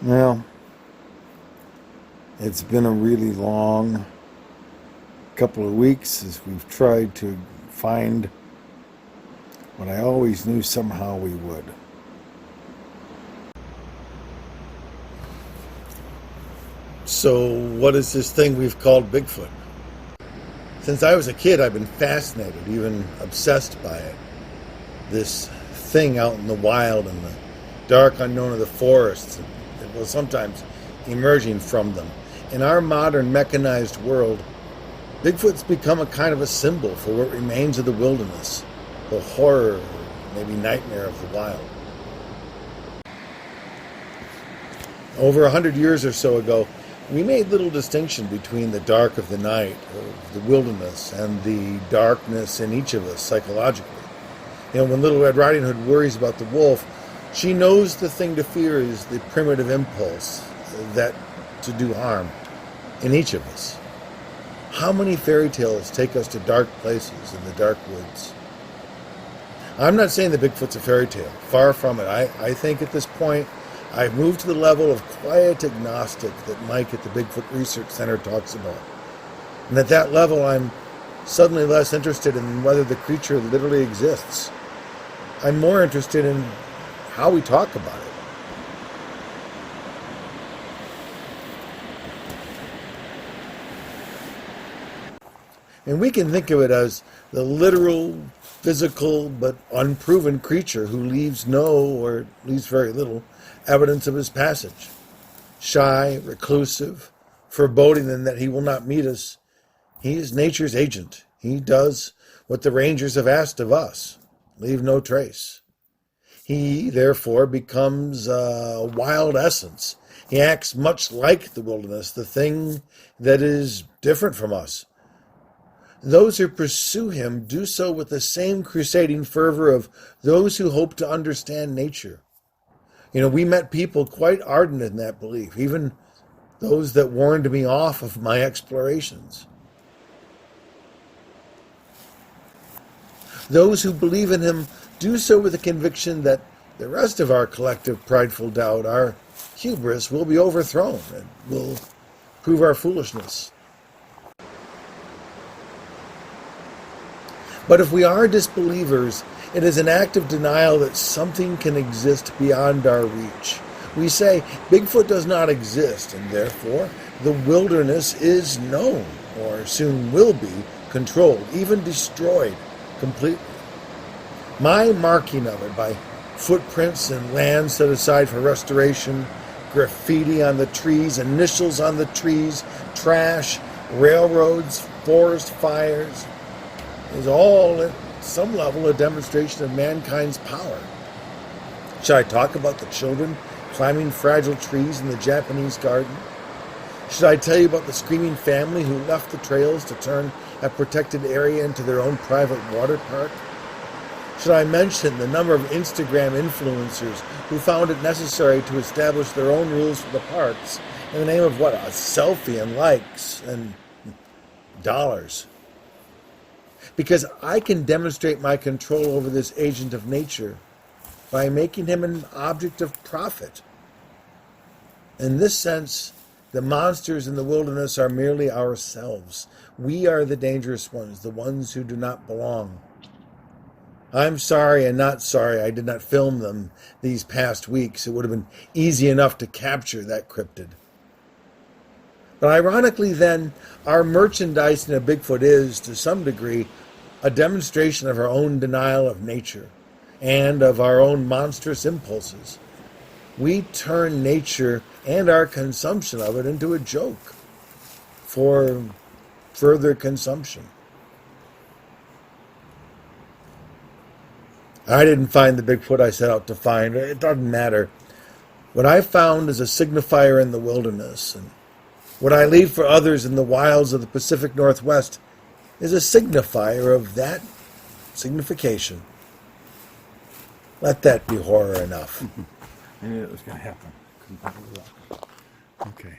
Well, it's been a really long couple of weeks as we've tried to find what I always knew somehow we would. So, what is this thing we've called Bigfoot? Since I was a kid, I've been fascinated, even obsessed by it. This thing out in the wild and the dark unknown of the forests, and well, sometimes emerging from them. In our modern mechanized world, Bigfoot's become a kind of a symbol for what remains of the wilderness, the horror, maybe nightmare of the wild. Over 100 years or so ago, we made little distinction between the dark of the night, of the wilderness, and the darkness in each of us psychologically. When Little Red Riding Hood worries about the wolf, she knows the thing to fear is the primitive impulse that to do harm in each of us. How many fairy tales take us to dark places in the dark woods? I'm not saying that Bigfoot's a fairy tale. Far from it. I think at this point, I've moved to the level of quiet agnostic that Mike at the Bigfoot Research Center talks about. And at that level, I'm suddenly less interested in whether the creature literally exists. I'm more interested in how we talk about it. And we can think of it as the literal, physical, but unproven creature who leaves no, or at least very little, evidence of his passage. Shy, reclusive, foreboding in that he will not meet us. He is nature's agent. He does what the rangers have asked of us, leave no trace. He, therefore, becomes a wild essence. He acts much like the wilderness, the thing that is different from us. Those who pursue him do so with the same crusading fervor of those who hope to understand nature. We met people quite ardent in that belief, even those that warned me off of my explorations. Those who believe in him do so with the conviction that the rest of our collective prideful doubt, our hubris, will be overthrown and will prove our foolishness. But if we are disbelievers, it is an act of denial that something can exist beyond our reach. We say Bigfoot does not exist, and therefore the wilderness is known, or soon will be, controlled, even destroyed completely. My marking of it by footprints and land set aside for restoration, graffiti on the trees, initials on the trees, trash, railroads, forest fires, is all at some level a demonstration of mankind's power. Should I talk about the children climbing fragile trees in the Japanese garden? Should I tell you about the screaming family who left the trails to turn a protected area into their own private water park? Should I mention the number of Instagram influencers who found it necessary to establish their own rules for the parks in the name of what? A selfie and likes and dollars. Because I can demonstrate my control over this agent of nature by making him an object of profit. In this sense, the monsters in the wilderness are merely ourselves. We are the dangerous ones, the ones who do not belong. I'm sorry and not sorry I did not film them these past weeks. It would have been easy enough to capture that cryptid. But ironically then, our merchandising of Bigfoot is, to some degree, a demonstration of our own denial of nature and of our own monstrous impulses. We turn nature and our consumption of it into a joke for further consumption. I didn't find the Bigfoot I set out to find. It doesn't matter. What I found is a signifier in the wilderness, and what I leave for others in the wilds of the Pacific Northwest is a signifier of that signification. Let that be horror enough. I knew it was going to happen. Okay.